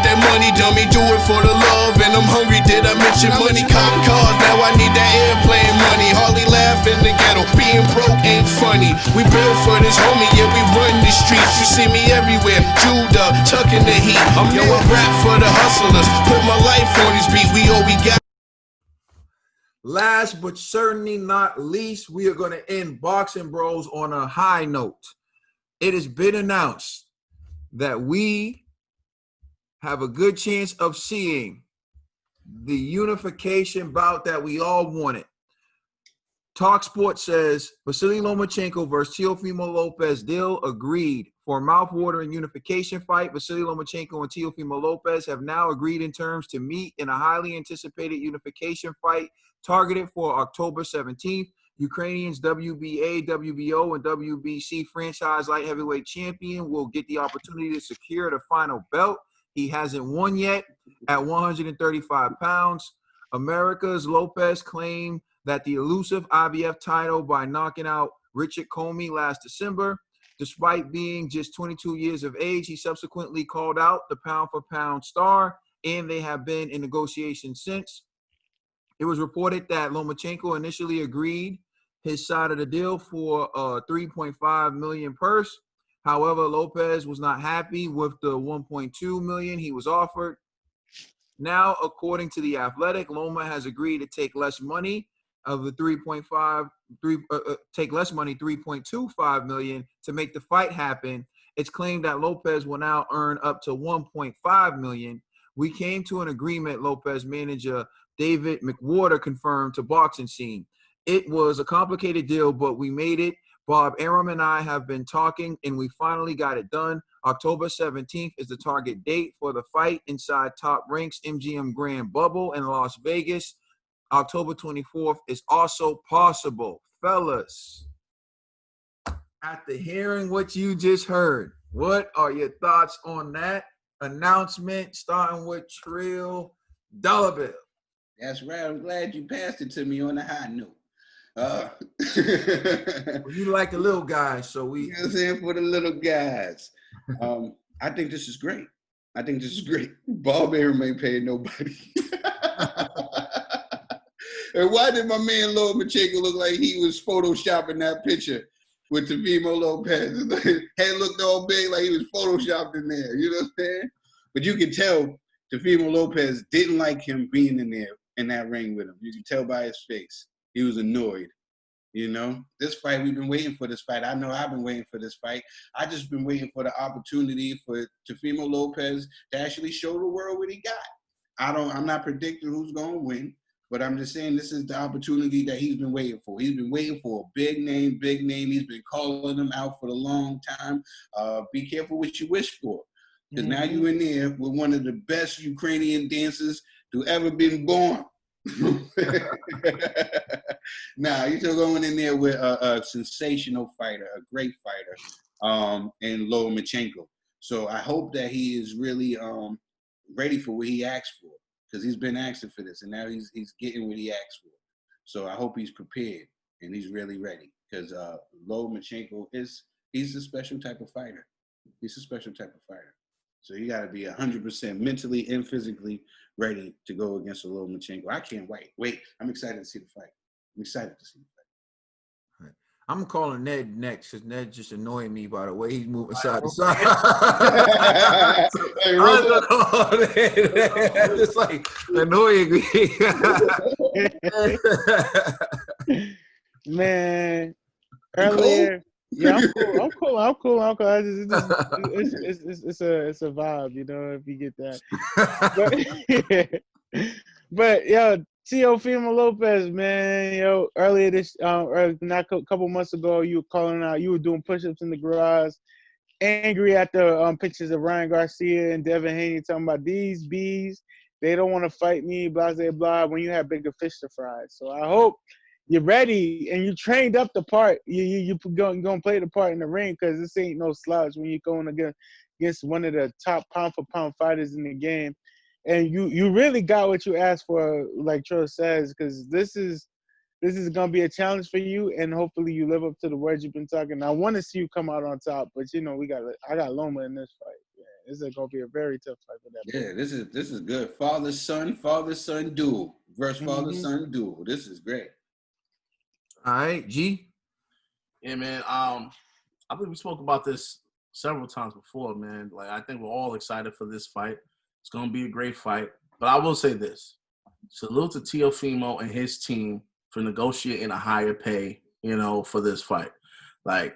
get that money, dummy, do it for the love. And I'm hungry, did I mention money? Cop cars, now I need that airplane money. Hardly laugh in the ghetto, being broke ain't funny. We built for this homie, yeah, we run the streets. You see me everywhere, jeweled up, tucking the heat. Yo, I rap for the hustlers, put my life on this beat. We all we got. Last but certainly not least, we are going to end Boxing Bros on a high note. It has been announced that we have a good chance of seeing the unification bout that we all wanted. Talk Sports says Vasyl Lomachenko versus Teofimo Lopez deal agreed for a mouth-watering unification fight. Vasyl Lomachenko and Teofimo Lopez have now agreed in terms to meet in a highly anticipated unification fight targeted for October 17th. Ukrainians WBA, WBO, and WBC franchise light heavyweight champion will get the opportunity to secure the final belt. He hasn't won yet at 135 pounds. America's Lopez claimed that the elusive IBF title by knocking out Richard Comey last December. Despite being just 22 years of age, he subsequently called out the pound-for-pound star, and they have been in negotiations since. It was reported that Lomachenko initially agreed his side of the deal for a $3.5 million purse. However, Lopez was not happy with the $1.2 million he was offered. Now, according to The Athletic, Loma has agreed to take less money of the $3.25 million to make the fight happen. It's claimed that Lopez will now earn up to $1.5 million. We came to an agreement, Lopez manager David McWhorter confirmed to Boxing Scene. It was a complicated deal, but we made it. Bob Arum and I have been talking, and we finally got it done. October 17th is the target date for the fight inside Top Rank's MGM Grand Bubble in Las Vegas. October 24th is also possible. Fellas, after hearing what you just heard, what are your thoughts on that announcement, starting with Trill Dollar Bill? That's right. I'm glad you passed it to me on a high note. Well, you like the little guys, so we. You know what I'm saying? For the little guys. I think this is great. Bob Arum ain't paying nobody. And why did my man Lomachenko look like he was photoshopping that picture with Teofimo Lopez? Head looked all big like he was photoshopped in there. You know what I'm saying? But you can tell Teofimo Lopez didn't like him being in there in that ring with him. You can tell by his face. He was annoyed. You know, this fight, we've been waiting for this fight. I know I've been waiting for this fight. I just been waiting for the opportunity for Teofimo Lopez to actually show the world what he got. I'm not predicting who's going to win, but I'm just saying this is the opportunity that he's been waiting for. He's been waiting for a big name. He's been calling them out for a long time. Be careful what you wish for, because now you're in there with one of the best Ukrainian dancers to ever been born. Nah, you're still going in there with a sensational fighter, a great fighter, and Lomachenko. So I hope that he is really ready for what he asked for, because he's been asking for this, and now he's getting what he asked for. So I hope he's prepared and he's really ready, because Lomachenko he's a special type of fighter. He's a special type of fighter. So you got to be 100% mentally and physically ready to go against a Lomachenko. I can't wait. I'm excited to see the fight. Right. I'm calling Ned next, because Ned just annoying me by the way he's moving side to side. Hey, I'm gonna call Ned. Just like annoying me. Man, earlier. Yeah, I'm cool. It's a vibe, you know, if you get that. But yo, Teofimo Lopez, man, yo, earlier this not a couple months ago, you were calling out, you were doing push-ups in the garage, angry at the pictures of Ryan Garcia and Devin Haney talking about these bees, they don't want to fight me, blah blah blah. When you have bigger fish to fry, so I hope you're ready and you trained up the part. You gonna play the part in the ring, because this ain't no slouch when you're going against one of the top pound for pound fighters in the game, and you really got what you asked for, like Trill says, because this is gonna be a challenge for you, and hopefully you live up to the words you've been talking. I want to see you come out on top, but you know I got Loma in this fight. This is gonna be a very tough fight for that. Yeah, this is good. Father son duel versus father Mhm. son duel. This is great. All right, G. Yeah, man. I think we spoke about this several times before, man. Like, I think we're all excited for this fight. It's gonna be a great fight. But I will say this: salute to Teofimo and his team for negotiating a higher pay, for this fight. Like,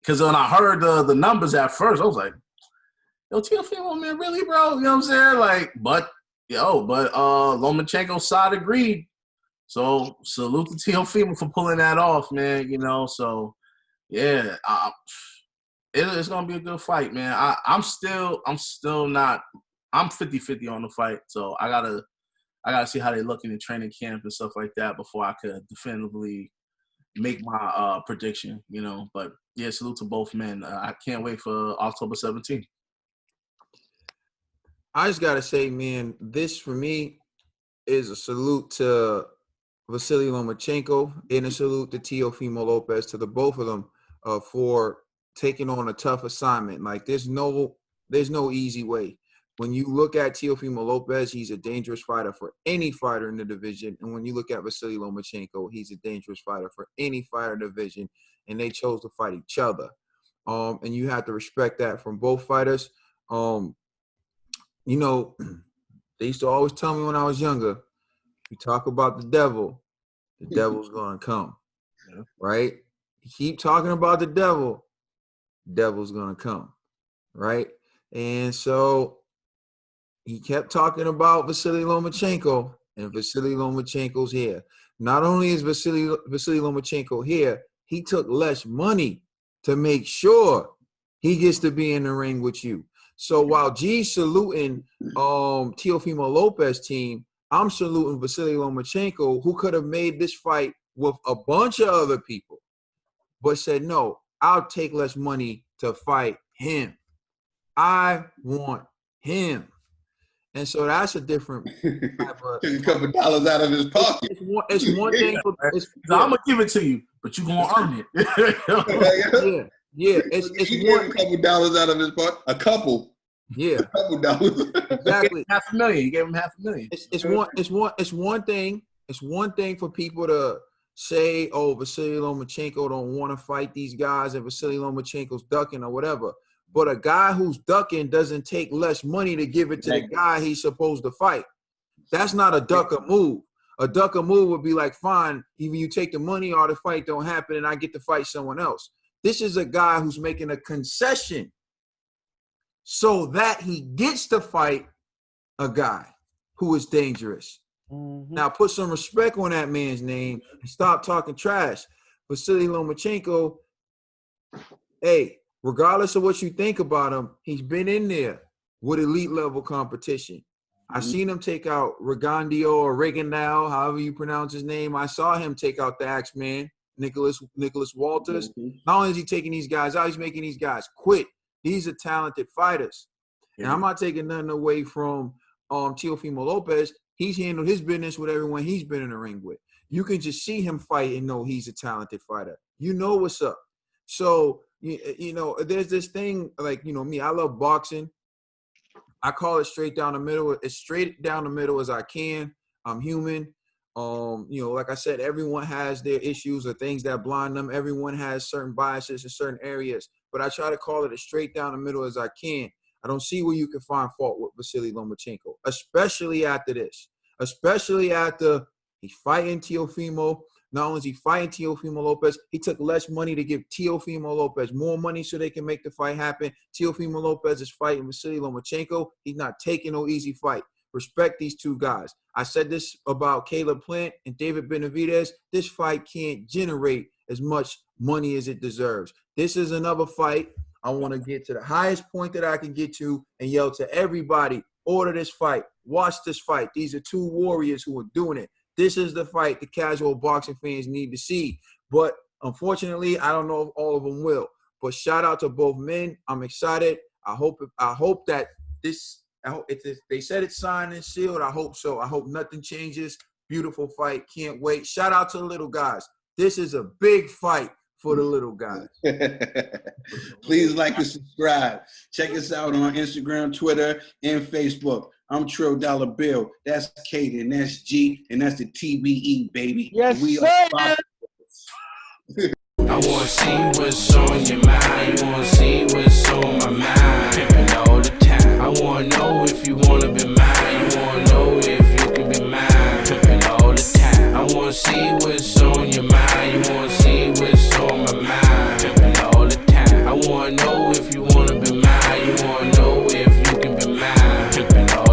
because when I heard the numbers at first, I was like, yo, Teofimo, man, really, bro? You know what I'm saying? Like, but Lomachenko's side agreed. So salute to Teofimo for pulling that off, man. So yeah, it's gonna be a good fight, man. I'm still not. I'm 50-50 on the fight, so I gotta see how they look in the training camp and stuff like that before I could definitively make my prediction. But yeah, salute to both men. I can't wait for October 17th. I just gotta say, man, this for me is a salute to Vasyl Lomachenko and a salute to Teofimo Lopez, to the both of them for taking on a tough assignment. Like, there's no easy way. When you look at Teofimo Lopez, he's a dangerous fighter for any fighter in the division. And when you look at Vasyl Lomachenko, he's a dangerous fighter for any fighter in the division. And they chose to fight each other. And you have to respect that from both fighters. They used to always tell me when I was younger, you talk about the devil's going to come, right? You keep talking about the devil's going to come, right? And so he kept talking about Vasyl Lomachenko, and Vasyl Lomachenko's here. Not only is Vasyl Lomachenko here, he took less money to make sure he gets to be in the ring with you. So while G's saluting Teofimo Lopez team, I'm saluting Vasyl Lomachenko, who could have made this fight with a bunch of other people, but said, no, I'll take less money to fight him. I want him. And so that's a different type of, Took a couple dollars out of his pocket. It's one thing. I'm gonna give it to you, but you're gonna earn Yeah. it. He gave a couple dollars out of his pocket. A couple dollars. Exactly. $500,000. You gave him $500,000. It's one thing. It's one thing for people to say, oh, Vasyl Lomachenko don't want to fight these guys, and Vasyl Lomachenko's ducking or whatever. But a guy who's ducking doesn't take less money to give it to the guy he's supposed to fight. That's not a ducker move. A ducker move would be like, fine, either you take the money or the fight don't happen and I get to fight someone else. This is a guy who's making a concession so that he gets to fight a guy who is dangerous. Mm-hmm. Now put some respect on that man's name and stop talking trash. Vasyl Lomachenko, hey, regardless of what you think about him, he's been in there with elite level competition. Mm-hmm. I seen him take out Rigondeaux or Rigondeaux, however you pronounce his name. I saw him take out the Axeman, Nicholas Walters. Mm-hmm. Not only is he taking these guys out, he's making these guys quit. These are talented fighters. Yeah. And I'm not taking nothing away from Teofimo Lopez. He's handled his business with everyone he's been in the ring with. You can just see him fight and know he's a talented fighter. You know what's up. So, there's this thing, like, me, I love boxing. I call it straight down the middle, as straight down the middle as I can. I'm human. Like I said, everyone has their issues or things that blind them. Everyone has certain biases in certain areas, but I try to call it as straight down the middle as I can. I don't see where you can find fault with Vasyl Lomachenko, especially after this, especially after he's fighting Teofimo. Not only is he fighting Teofimo Lopez, he took less money to give Teofimo Lopez more money so they can make the fight happen. Teofimo Lopez is fighting Vasyl Lomachenko. He's not taking no easy fight. Respect these two guys. I said this about Caleb Plant and David Benavidez. This fight can't generate as much money as it deserves. This is another fight. I want to get to the highest point that I can get to and yell to everybody, order this fight, watch this fight. These are two warriors who are doing it. This is the fight the casual boxing fans need to see. But unfortunately, I don't know if all of them will. But shout out to both men. I'm excited. I hope that this, if they said it's signed and sealed, I hope so. I hope nothing changes. Beautiful fight. Can't wait. Shout out to the little guys. This is a big fight for the little guys. Please like and subscribe. Check us out on Instagram, Twitter, and Facebook. I'm Trill Dollar Bill. That's Kate, and that's G, and that's the TBE, baby. Yes, We sir. are I wanna see what's on your mind. You wanna see what's on my mind. Pimpin' all the time. I wanna know if you wanna be mine. You wanna know if you can be mine. Pimpin' all the time. I wanna see what's on your mind. You wanna see what's